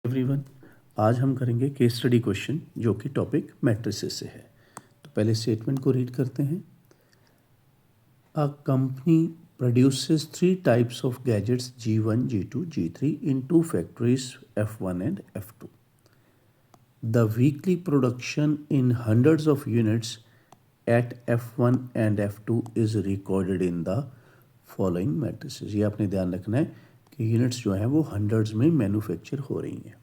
Everyone, आज हम करेंगे केस स्टडी क्वेश्चन जो कि टॉपिक मैट्रिसेस से है। तो पहले स्टेटमेंट को रीड करते हैं। A company produces 3 types of gadgets G1, G2, G3 in 2 factories F1 and F2. The weekly production in hundreds of units at F1 and F2 is recorded in the following matrices. ये आपने ध्यान रखना है कि units जो हैं वो hundreds में मैन्युफैक्चर हो रही हैं।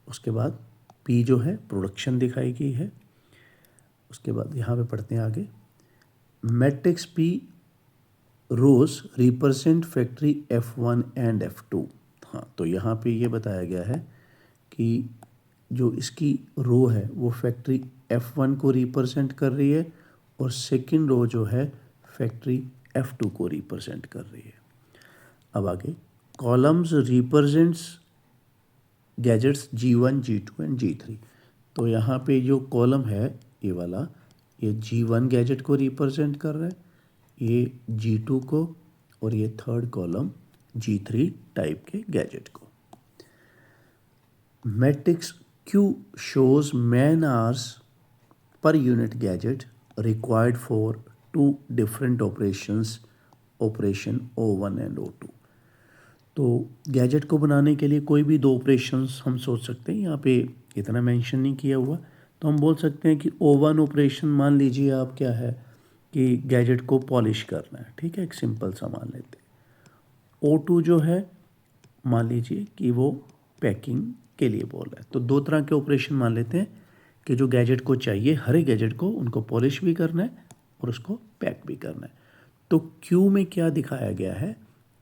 उसके बाद P जो है प्रोडक्शन दिखाई गई है। उसके बाद यहाँ पे पढ़ते हैं आगे। Matrix P rows represent factory F1 and F2। हाँ, तो यहाँ पे ये बताया गया है कि जो इसकी रो है वो फैक्ट्री F1 को रिप्रेजेंट कर रही है और सेकंड रो जो है फैक्ट्री F2 को रिप्रेजेंट कर रही है। अब आगे columns represents gadgets G1, G2 and G3। तो यहाँ पे जो कॉलम है ये वाला, ये G1 गैजेट को रिप्रेजेंट कर रहा है, ये G2 को, और ये थर्ड कॉलम G3 टाइप के गैजेट को। Matrix Q shows man hours per unit gadget required for 2 different operation O1 and O2। तो गैजेट को बनाने के लिए कोई भी 2 ऑपरेशंस हम सोच सकते हैं। यहाँ पे इतना मेंशन नहीं किया हुआ, तो हम बोल सकते हैं कि O1 ऑपरेशन मान लीजिए आप क्या है कि गैजेट को पॉलिश करना है, ठीक है, एक सिंपल सा मान लेते हैं। O2 जो है मान लीजिए कि वो पैकिंग के लिए बोल रहा है। तो 2 तरह के ऑपरेशन मान लेते हैं कि जो गैजेट को चाहिए, हर एक गैजेट को उनको पॉलिश भी करना है और उसको पैक भी करना है। तो क्यू में क्या दिखाया गया है?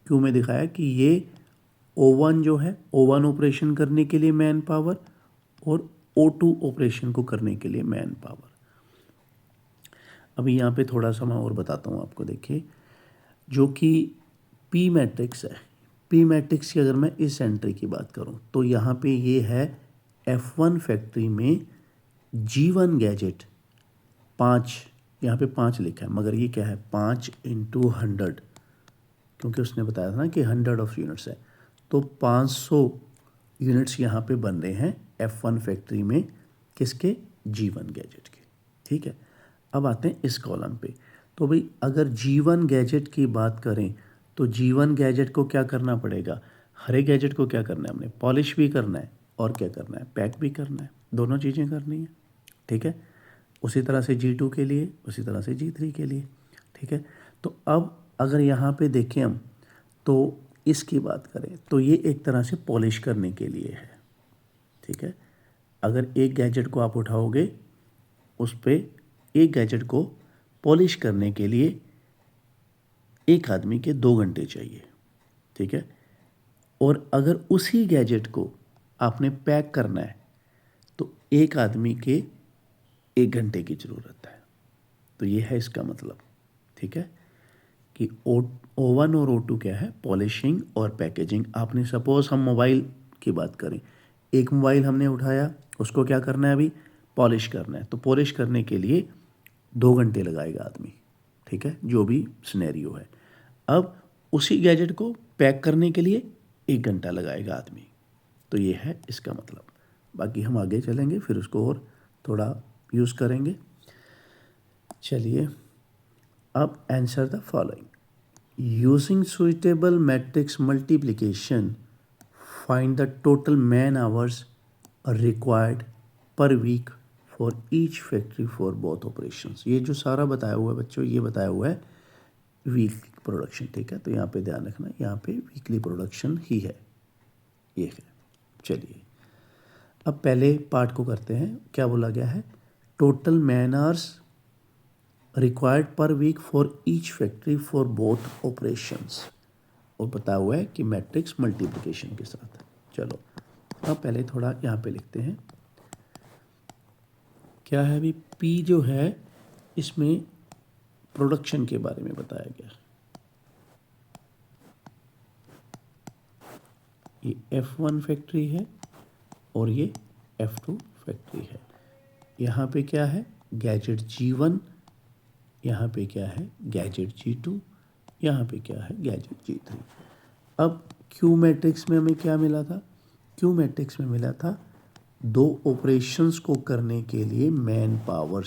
क्यू में दिखाया कि ये O1 जो है, O1 ऑपरेशन करने के लिए मैन पावर और O2 ऑपरेशन को करने के लिए मैन पावर। अभी यहाँ पे थोड़ा सा मैं और बताता हूँ आपको। देखिए, जो कि P मैट्रिक्स है, P मैट्रिक्स की अगर मैं इस एंट्री की बात करूँ तो यहाँ पे ये है F1 फैक्ट्री में G1 गैजेट 5, यहाँ पे 5 लिखा है मगर ये क्या है 5 × 100, क्योंकि उसने बताया था ना कि 100 ऑफ यूनिट्स है। तो 500 यूनिट्स यहाँ पे बन रहे हैं F1 फैक्ट्री में, किसके? G1 गैजेट के। ठीक है, अब आते हैं इस कॉलम पे। तो भाई अगर G1 गैजेट की बात करें तो G1 गैजेट को क्या करना पड़ेगा? हर एक गैजेट को क्या करना है हमने? पॉलिश भी करना है और क्या करना है? पैक भी करना है। दोनों चीज़ें करनी है, ठीक है। उसी तरह से G2 के लिए, उसी तरह से G3 के लिए, ठीक है। तो अब अगर यहाँ पे देखें हम तो इसकी बात करें तो ये एक तरह से पॉलिश करने के लिए है, ठीक है। अगर एक गैजेट को आप उठाओगे, उस पर एक गैजेट को पॉलिश करने के लिए एक आदमी के 2 घंटे चाहिए, ठीक है। और अगर उसी गैजेट को आपने पैक करना है तो एक आदमी के 1 घंटे की ज़रूरत है। तो ये है इसका मतलब, ठीक है, कि O1 और O2 क्या है? पॉलिशिंग और पैकेजिंग। आपने सपोज़ हम मोबाइल की बात करें, एक मोबाइल हमने उठाया, उसको क्या करना है? अभी पॉलिश करना है। तो पॉलिश करने के लिए 2 घंटे लगाएगा आदमी, ठीक है, जो भी सिनेरियो है। अब उसी गैजेट को पैक करने के लिए 1 घंटा लगाएगा आदमी। तो ये है इसका मतलब। बाकी हम आगे चलेंगे, फिर उसको और थोड़ा यूज़ करेंगे। चलिए, अब answer the following. Using suitable matrix multiplication find the total man hours required per week for each factory for both operations. ये जो सारा बताया हुआ है बच्चों, ये बताया हुआ है वीकली प्रोडक्शन, ठीक है। तो यहाँ पे ध्यान रखना, यहाँ पे वीकली प्रोडक्शन ही है, ये है। चलिए, अब पहले पार्ट को करते हैं। क्या बोला गया है? Total man hours required per week for each factory for both operations, और बताया हुआ है कि मैट्रिक्स मल्टीप्लिकेशन के साथ। चलो, अब पहले थोड़ा यहाँ पे लिखते हैं। क्या है अभी? P जो है इसमें प्रोडक्शन के बारे में बताया गया। ये F1 फैक्ट्री है और ये F2 फैक्ट्री है। यहाँ पे क्या है? गैजेट G1, यहाँ पे क्या है? गैजेट G2, यहाँ पे क्या है? Gadget G3। अब Q मैट्रिक्स में हमें क्या मिला था? क्यू मैट्रिक्स में मिला था 2 ऑपरेशंस को करने के लिए मैन पावर।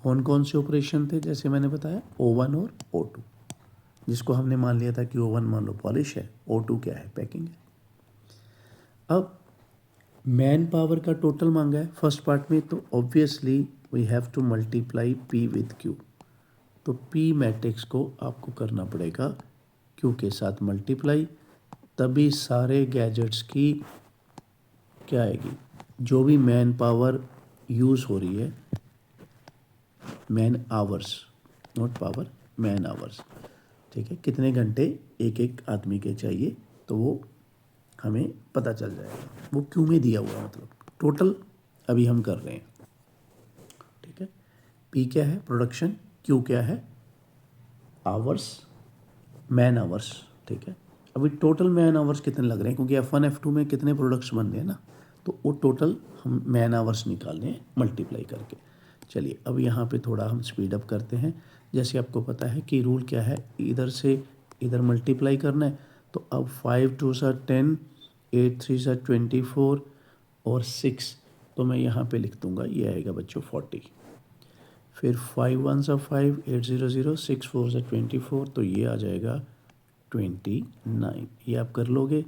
कौन कौन से ऑपरेशन थे? जैसे मैंने बताया O1 और O2, जिसको हमने मान लिया था कि O1 मान लो पॉलिश है, O2 क्या है? पैकिंग है। अब मैन पावर का टोटल मांगा है फर्स्ट पार्ट में, तो obviously we have to multiply P with Q। तो P मैट्रिक्स को आपको करना पड़ेगा Q के साथ मल्टीप्लाई, तभी सारे गैजेट्स की क्या आएगी, जो भी मैन पावर यूज़ हो रही है, man hours, not power, man hours, ठीक है, कितने घंटे एक एक आदमी के चाहिए, तो वो हमें पता चल जाएगा। वो क्यों में दिया हुआ, मतलब टोटल अभी हम कर रहे हैं, ठीक है। पी क्या है? प्रोडक्शन। क्यू क्या है? आवर्स, मैन आवर्स, ठीक है। अभी टोटल मैन आवर्स कितने लग रहे हैं, क्योंकि F1 F2 में कितने प्रोडक्ट्स बन रहे हैं ना, तो वो टोटल हम मैन आवर्स निकाल रहे हैं मल्टीप्लाई करके। चलिए अब यहाँ पे थोड़ा हम स्पीड अप करते हैं। जैसे आपको पता है कि रूल क्या है, इधर से इधर मल्टीप्लाई करना है, तो अब 5 2 सा 10, 8 3 सा 24 और 6, तो मैं यहाँ पे लिख दूँगा, ये आएगा बच्चों 40। फिर 5 1 सा 5, 8 0 0, 6 4 सा 24, तो ये आ जाएगा 29, ये आप कर लोगे।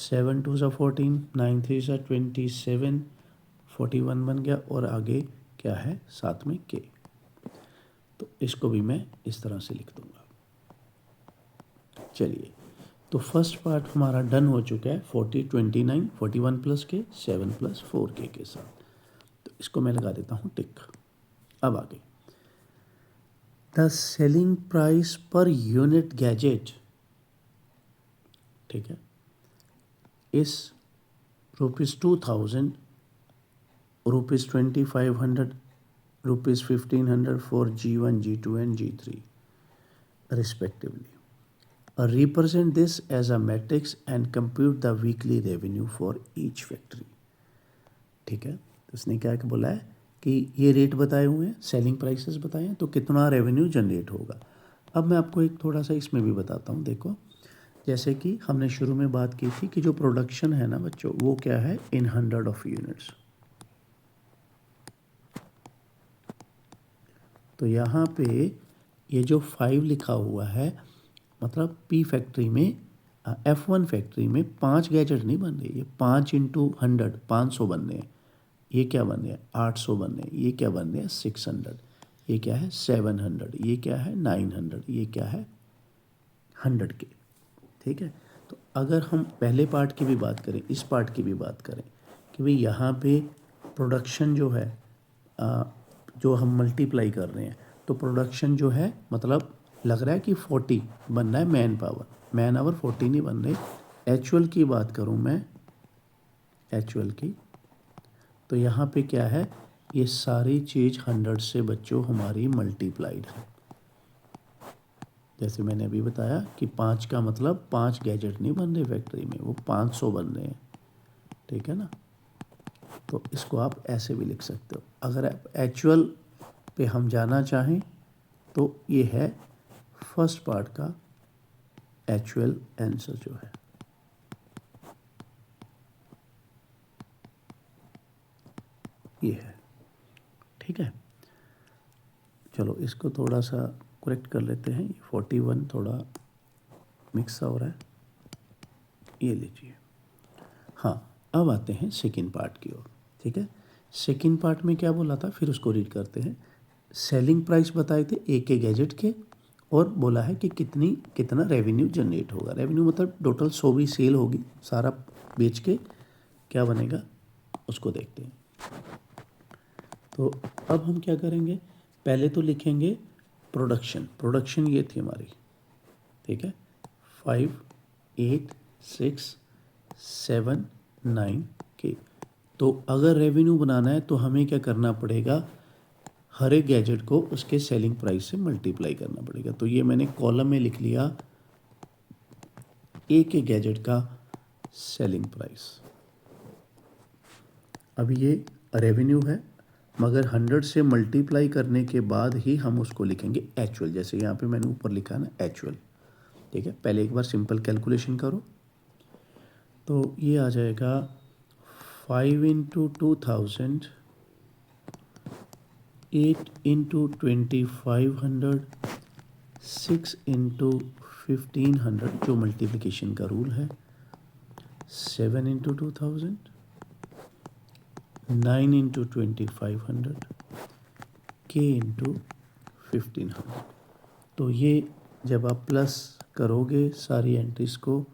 7 2 सा 14, 9 3 सा 27, 41 बन गया, और आगे क्या है साथ में के, तो इसको भी मैं इस तरह से लिख दूंगा। चलिए, तो फर्स्ट पार्ट हमारा डन हो चुका है 40 29 41 प्लस के 7 प्लस 4 के साथ, तो इसको मैं लगा देता हूँ टिक। अब आगे, the selling price per unit gadget, ठीक है, इस ₹2000, ₹2500, ₹1500 for G1 G2 and G3 respectively. Represent this as a matrix and compute the weekly revenue for each factory. ठीक है, तो इसने क्या बोला है कि ये रेट बताए हुए हैं, सेलिंग प्राइसेस बताए हैं, तो कितना रेवेन्यू जनरेट होगा। अब मैं आपको एक थोड़ा सा इसमें भी बताता हूँ। देखो, जैसे कि हमने शुरू में बात की थी कि जो प्रोडक्शन है ना बच्चों, वो क्या है इन 100 ऑफ यूनिट्स। तो यहाँ पे ये जो 5 लिखा हुआ है, मतलब P फैक्ट्री में, F1 फैक्ट्री में 5 गैजेट नहीं बन रहे, ये 5 इंटू 100 500 बन रहे हैं। ये क्या बन रहे हैं 800 बन रहे हैं। ये क्या बन रहे हैं 600। ये क्या है 700। ये क्या है 900। ये क्या है 100 के, ठीक है। तो अगर हम पहले पार्ट की भी बात करें, इस पार्ट की भी बात करें कि भाई यहाँ पे प्रोडक्शन जो है, जो हम मल्टीप्लाई कर रहे हैं, तो प्रोडक्शन जो है मतलब लग रहा है कि 40 बनना है मैन पावर, मैन आवर 40 नहीं बन रहे। एक्चुअल की बात करूं मैं, एक्चुअल की, तो यहाँ पे क्या है, ये सारी चीज़ 100 से बच्चों हमारी मल्टीप्लाइड है। जैसे मैंने अभी बताया कि 5 का मतलब 5 गैजेट नहीं बन रहे फैक्ट्री में, वो 500 बन रहे हैं, ठीक है ना। तो इसको आप ऐसे भी लिख सकते हो। अगर आप एक्चुअल पे हम जाना चाहें तो ये है फर्स्ट पार्ट का एक्चुअल आंसर जो है, ये है, ठीक है। चलो इसको थोड़ा सा करेक्ट कर लेते हैं, 41 थोड़ा मिक्स हो रहा है, ये लीजिए। हाँ, अब आते हैं सेकंड पार्ट की ओर, ठीक है। सेकंड पार्ट में क्या बोला था, फिर उसको रीड करते हैं। सेलिंग प्राइस बताए थे एक के गैजेट के, और बोला है कि कितना रेवेन्यू जनरेट होगा। रेवेन्यू मतलब टोटल 100 भी सेल होगी, सारा बेच के क्या बनेगा उसको देखते हैं। तो अब हम क्या करेंगे, पहले तो लिखेंगे प्रोडक्शन ये थी हमारी, ठीक है, 5 8 6 7 9 के। तो अगर रेवेन्यू बनाना है तो हमें क्या करना पड़ेगा, हर एक गैजेट को उसके सेलिंग प्राइस से मल्टीप्लाई करना पड़ेगा। तो ये मैंने कॉलम में लिख लिया एक एक गैजेट का सेलिंग प्राइस। अब ये रेवेन्यू है, मगर 100 से मल्टीप्लाई करने के बाद ही हम उसको लिखेंगे एक्चुअल। जैसे यहाँ पे मैंने ऊपर लिखा ना एक्चुअल, ठीक है। पहले एक बार सिंपल कैलकुलेशन करो, तो ये आ जाएगा 5 × 2000, 8 × 2500, 6 × 1500 जो मल्टीप्लिकेशन का रूल है, 7 × 2000, 9 × 2500, k × 1500। तो ये जब आप प्लस करोगे सारी एंट्रीज को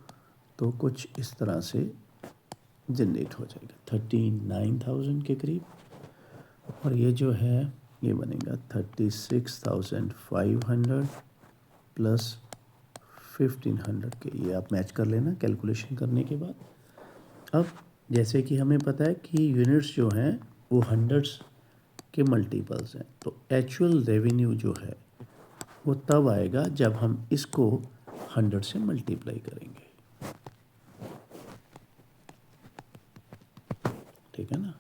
तो कुछ इस तरह से जनरेट हो जाएगा 39,000 के करीब, और ये जो है ये बनेगा 36,500 प्लस 1500 के। ये आप मैच कर लेना कैलकुलेशन करने के बाद। अब जैसे कि हमें पता है कि यूनिट्स जो हैं वो हंड्रेड्स के मल्टीपल्स हैं, तो एक्चुअल रेवेन्यू जो है वो तब आएगा जब हम इसको 100 से मल्टीप्लाई करेंगे, ठीक है ना।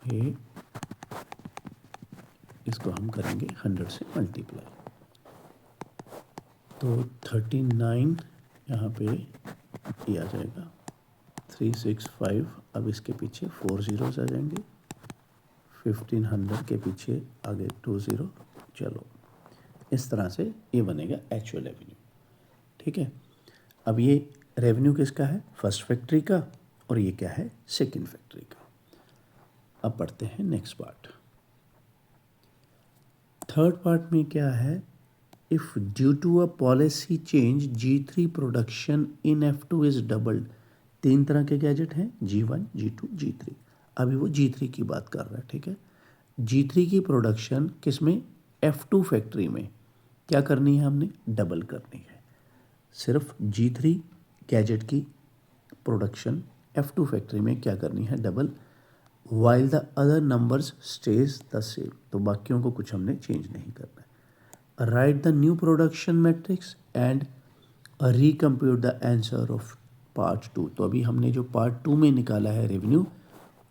ये इसको हम करेंगे 100 से मल्टीप्लाई, तो 39 यहाँ पे ये आ जाएगा 365। अब इसके पीछे 4 zeros आ जाएंगे, 1500 के पीछे आगे 2 0। चलो इस तरह से ये बनेगा एक्चुअल रेवेन्यू, ठीक है। अब ये रेवेन्यू किसका है, फर्स्ट फैक्ट्री का, और ये क्या है, सेकंड फैक्ट्री का। अब पढ़ते हैं नेक्स्ट पार्ट। थर्ड पार्ट में क्या है, if due to a policy change G3 production in F2 is doubled. 3 तरह के गैजेट हैं, G1, G2, G3। अभी वो G3 की बात कर रहा है, ठीक है। G3 की प्रोडक्शन किस में, F2 फैक्ट्री में क्या करनी है, हमने डबल करनी है। सिर्फ G3 गैजेट की प्रोडक्शन F2 फैक्ट्री में क्या करनी है, double, while the other numbers stage the same. तो बाकियों को कुछ हमने चेंज नहीं करना है। Right the new production matrix and recompute the answer of part 2। तो अभी हमने जो पार्ट 2 में निकाला है रेवेन्यू,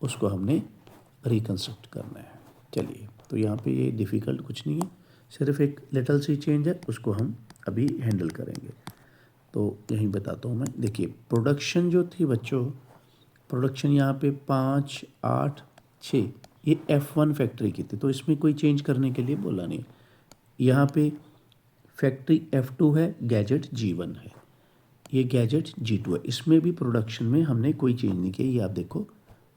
उसको हमने रिकन्स्ट्रक्ट करना है। चलिए, तो यहाँ पे ये डिफ़िकल्ट कुछ नहीं है, सिर्फ एक लिटल सी चेंज है, उसको हम अभी हैंडल करेंगे। तो यहीं बताता हूँ मैं। देखिए प्रोडक्शन जो थी बच्चों, प्रोडक्शन यहाँ पे 5, 8, 6 ये F1 फैक्ट्री की थी, तो इसमें कोई चेंज करने के लिए बोला नहीं। यहाँ पे फैक्ट्री F2 है, गैजेट G1 है, ये गैजेट G2 है। इसमें भी प्रोडक्शन में हमने कोई चेंज नहीं किया। ये आप देखो,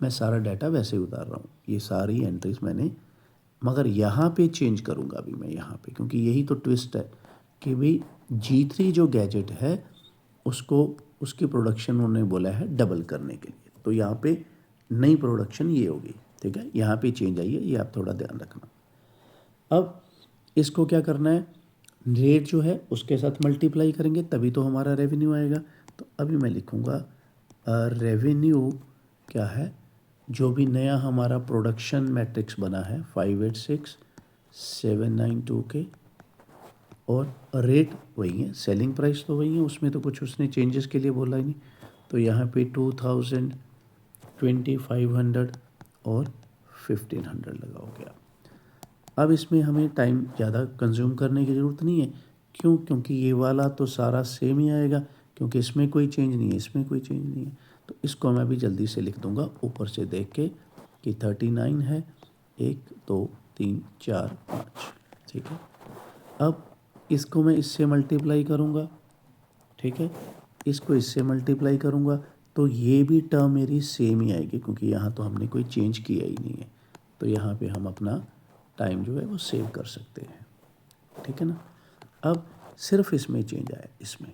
मैं सारा डाटा वैसे ही उतार रहा हूँ, ये सारी एंट्रीज मैंने, मगर यहाँ पे चेंज करूँगा अभी मैं यहाँ पे, क्योंकि यही तो ट्विस्ट है कि भाई G3 जो गैजेट है उसको, उसकी प्रोडक्शन उन्होंने बोला है डबल करने के लिए, तो यहाँ पे नई प्रोडक्शन ये होगी, ठीक है। यहाँ पे चेंज आई है, ये आप थोड़ा ध्यान रखना। अब इसको क्या करना है, रेट जो है उसके साथ मल्टीप्लाई करेंगे तभी तो हमारा रेवेन्यू आएगा। तो अभी मैं लिखूँगा रेवेन्यू क्या है, जो भी नया हमारा प्रोडक्शन मैट्रिक्स बना है 586,792 के, और रेट वही है, सेलिंग प्राइस तो वही है, उसमें तो कुछ उसने चेंजेस के लिए बोला ही नहीं। तो यहाँ पे 2000, 2500 और 1500 लगाओगे आप। अब इसमें हमें टाइम ज़्यादा कंज्यूम करने की ज़रूरत नहीं है, क्यों, क्योंकि ये वाला तो सारा सेम ही आएगा, क्योंकि इसमें कोई चेंज नहीं है, इसमें कोई चेंज नहीं है। तो इसको मैं भी जल्दी से लिख दूंगा ऊपर से देख के कि 39 है, 1 2 3 4 5, ठीक है। अब इसको मैं इससे मल्टीप्लाई करूँगा, ठीक है, इसको इससे मल्टीप्लाई करूँगा, तो ये भी टर्म मेरी सेम ही आएगी, क्योंकि यहाँ तो हमने कोई चेंज किया ही नहीं है। तो यहाँ पे हम अपना टाइम जो है वो सेव कर सकते हैं, ठीक है ना। अब सिर्फ इसमें चेंज आया, इसमें,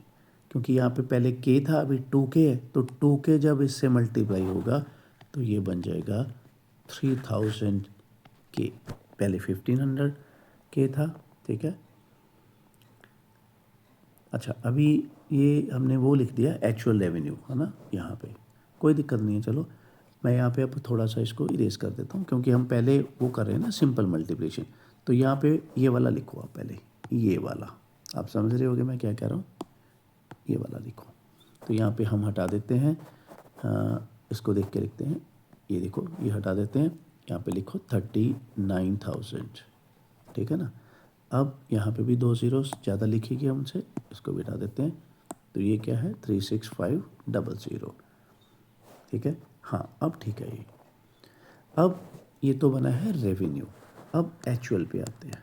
क्योंकि यहाँ पे पहले के था, अभी 2K है, तो 2K जब इससे मल्टीप्लाई होगा तो ये बन जाएगा 3000 के। पहले 1500 के था, ठीक है। अच्छा, अभी ये हमने वो लिख दिया एक्चुअल रेवेन्यू, है ना, यहाँ पे कोई दिक्कत नहीं है। चलो मैं यहाँ पे अब थोड़ा सा इसको इरेज कर देता हूँ, क्योंकि हम पहले वो कर रहे हैं ना सिंपल मल्टीप्लिकेशन। तो यहाँ पे ये वाला लिखो आप पहले, ये वाला आप समझ रहे होगे मैं क्या कह रहा हूँ, ये वाला लिखो। तो यहाँ पे हम हटा देते हैं, इसको देख के लिखते हैं, ये देखो ये हटा देते हैं, यहाँ पे लिखो 39,000, ठीक है ना। अब यहाँ पे भी 2 zeros ज़्यादा लिखी गई हमसे, इसको भी हटा देते हैं, तो ये क्या है 36500, ठीक है। हाँ अब ठीक है ये। अब ये तो बना है रेवेन्यू। अब एक्चुअल पे आते हैं।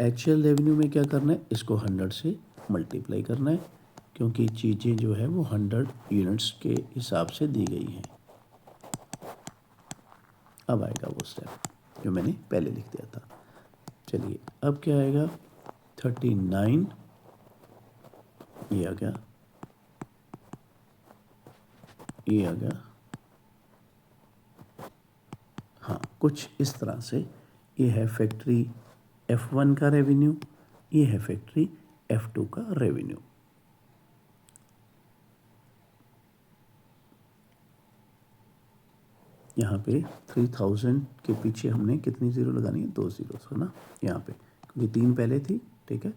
एक्चुअल रेवेन्यू में क्या करना है, इसको 100 से मल्टीप्लाई करना है, क्योंकि चीज़ें जो है वो 100 यूनिट्स के हिसाब से दी गई हैं। अब आएगा वो स्टेप जो मैंने पहले लिख दिया था। चलिए अब क्या आएगा 39, ये आ गया, ये आ गया। हाँ कुछ इस तरह से ये है फैक्ट्री F1 का रेवेन्यू, ये है फैक्ट्री F2 का रेवेन्यू। यहाँ पे 3000 के पीछे हमने कितनी ज़ीरो लगानी है, 2 ज़ीरो है ना यहाँ पे, क्योंकि 3 पहले थी, ठीक है,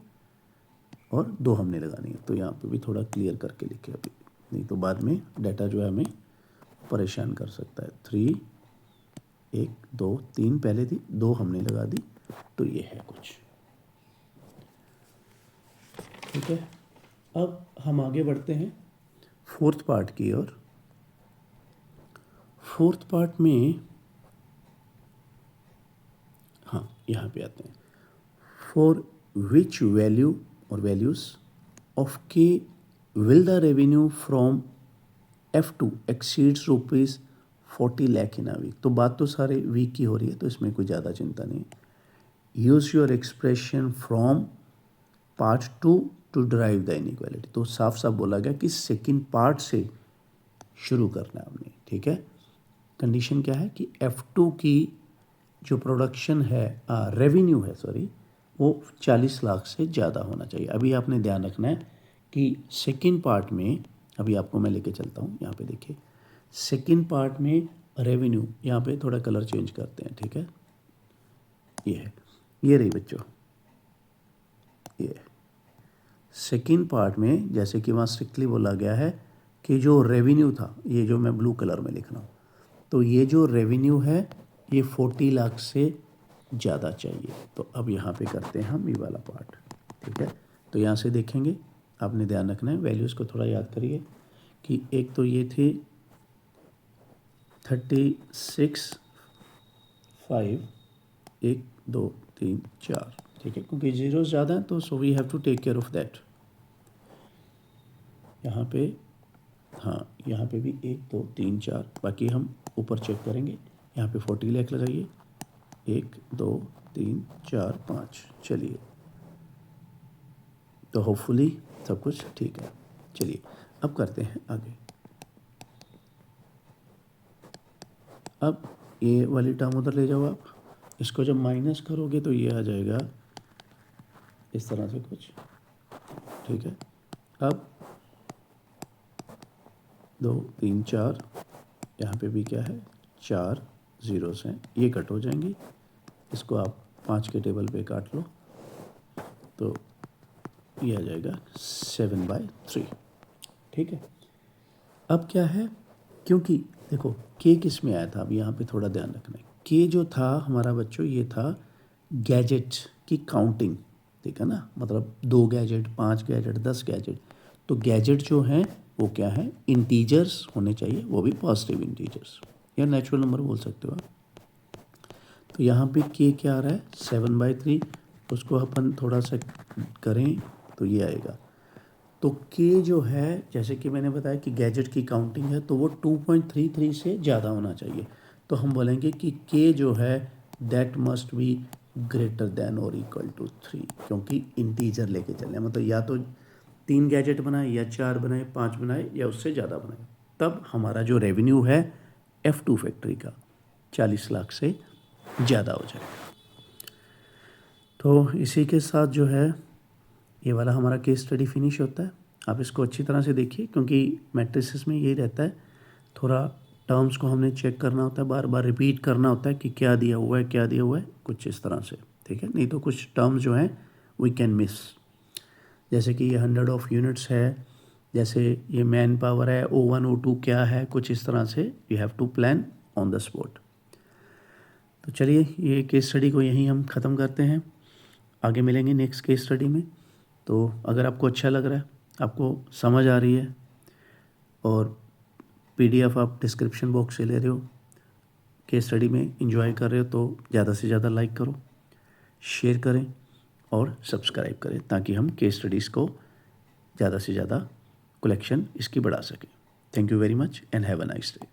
और 2 हमने लगानी है। तो यहाँ पे भी थोड़ा क्लियर करके लिखे अभी, नहीं तो बाद में डाटा जो है हमें परेशान कर सकता है। 3 1 2 3 पहले थी, 2 हमने लगा दी, तो ये है कुछ, ठीक है। अब हम आगे बढ़ते हैं फोर्थ पार्ट की ओर। फोर्थ पार्ट में हाँ यहाँ पे आते हैं। फॉर विच वैल्यू और values of k will the revenue from F2 exceeds ₹40 lakh in a week. तो बात तो सारे वीक की हो रही है, तो इसमें कोई ज़्यादा चिंता नहीं। Use your expression from part 2 to derive the inequality. तो साफ साफ बोला गया कि सेकेंड पार्ट से शुरू करना है हमने, ठीक है। कंडीशन क्या है कि F2 की जो प्रोडक्शन है रेवेन्यू है सॉरी, वो 40 लाख से ज़्यादा होना चाहिए। अभी आपने ध्यान रखना है कि सेकेंड पार्ट में, अभी आपको मैं लेके चलता हूँ, यहाँ पे देखिए सेकेंड पार्ट में रेवेन्यू, यहाँ पे थोड़ा कलर चेंज करते हैं, ठीक है। ये है, ये रही बच्चों, ये सेकेंड पार्ट में जैसे कि वहाँ स्ट्रिक्टली बोला गया है कि जो रेवेन्यू था, ये जो मैं ब्लू कलर में लिख रहा हूँ, तो ये जो रेवेन्यू है ये 40 लाख से ज़्यादा चाहिए। तो अब यहाँ पे करते हैं हम ये वाला पार्ट, ठीक है। तो यहाँ से देखेंगे, आपने ध्यान रखना है, वैल्यूज़ को थोड़ा याद करिए कि एक तो ये थी 36 5 1 2 3 4, ठीक है, क्योंकि जीरो ज़्यादा है तो so we have to take care of that. यहाँ पे हाँ, यहाँ पे भी 1 2 3 4, बाकी हम ऊपर चेक करेंगे। यहाँ पे 40 लाख लगाइए, 1 2 3 4 5, चलिए, तो होपफुली सब कुछ ठीक है। चलिए अब करते हैं आगे। अब ये वाली टर्म उधर ले जाओ आप, इसको जब माइनस करोगे तो ये आ जाएगा इस तरह से कुछ, ठीक है। अब 2 3 4, यहाँ पे भी क्या है 4 ज़ीरोस हैं, ये कट हो जाएंगी। इसको आप 5 के टेबल पे काट लो तो ये आ जाएगा 7/3, ठीक है। अब क्या है, क्योंकि देखो के किस में आया था, अब यहाँ पे थोड़ा ध्यान रखना है। के जो था हमारा बच्चों, ये था गैजेट की काउंटिंग, ठीक है ना, मतलब 2 गैजेट 5 गैजेट 10 गैजेट। तो गैजेट जो हैं वो क्या है, इंटीजर्स होने चाहिए, वो भी पॉजिटिव इंटीजर्स या नेचुरल नंबर बोल सकते हो आप। तो यहाँ पे के क्या आ रहा है 7/3, उसको अपन थोड़ा सा करें तो ये आएगा। तो के जो है, जैसे कि मैंने बताया कि गैजेट की काउंटिंग है, तो वो 2.33 से ज़्यादा होना चाहिए। तो हम बोलेंगे कि के जो है that must be greater than और इक्वल टू 3, क्योंकि इंटीजर लेके चलना है, मतलब या तो 3 गैजेट बनाए या 4 बनाए 5 बनाए या उससे ज़्यादा बनाए, तब हमारा जो रेवेन्यू है F2 फैक्ट्री का 40 लाख से ज़्यादा हो जाएगा। तो इसी के साथ जो है ये वाला हमारा केस स्टडी फिनिश होता है। आप इसको अच्छी तरह से देखिए, क्योंकि मैट्रिसेस में यही रहता है, थोड़ा टर्म्स को हमने चेक करना होता है, बार बार रिपीट करना होता है कि क्या दिया हुआ है क्या दिया हुआ है, कुछ इस तरह से, ठीक है। नहीं तो कुछ टर्म्स जो हैं वी कैन मिस, जैसे कि ये 100 ऑफ यूनिट्स है, जैसे ये मैन पावर है, O1 O2 क्या है, कुछ इस तरह से you have to plan on the spot. तो चलिए ये केस स्टडी को यहीं हम ख़त्म करते हैं, आगे मिलेंगे नेक्स्ट केस स्टडी में। तो अगर आपको अच्छा लग रहा है, आपको समझ आ रही है और PDF आप डिस्क्रिप्शन बॉक्स से ले रहे हो, केस स्टडी में एंजॉय कर रहे हो, तो ज़्यादा से ज़्यादा लाइक करो, शेयर करें और सब्सक्राइब करें ताकि हम केस स्टडीज़ को ज़्यादा से ज़्यादा कलेक्शन इसकी बढ़ा सकें। Thank you very much and have a nice day.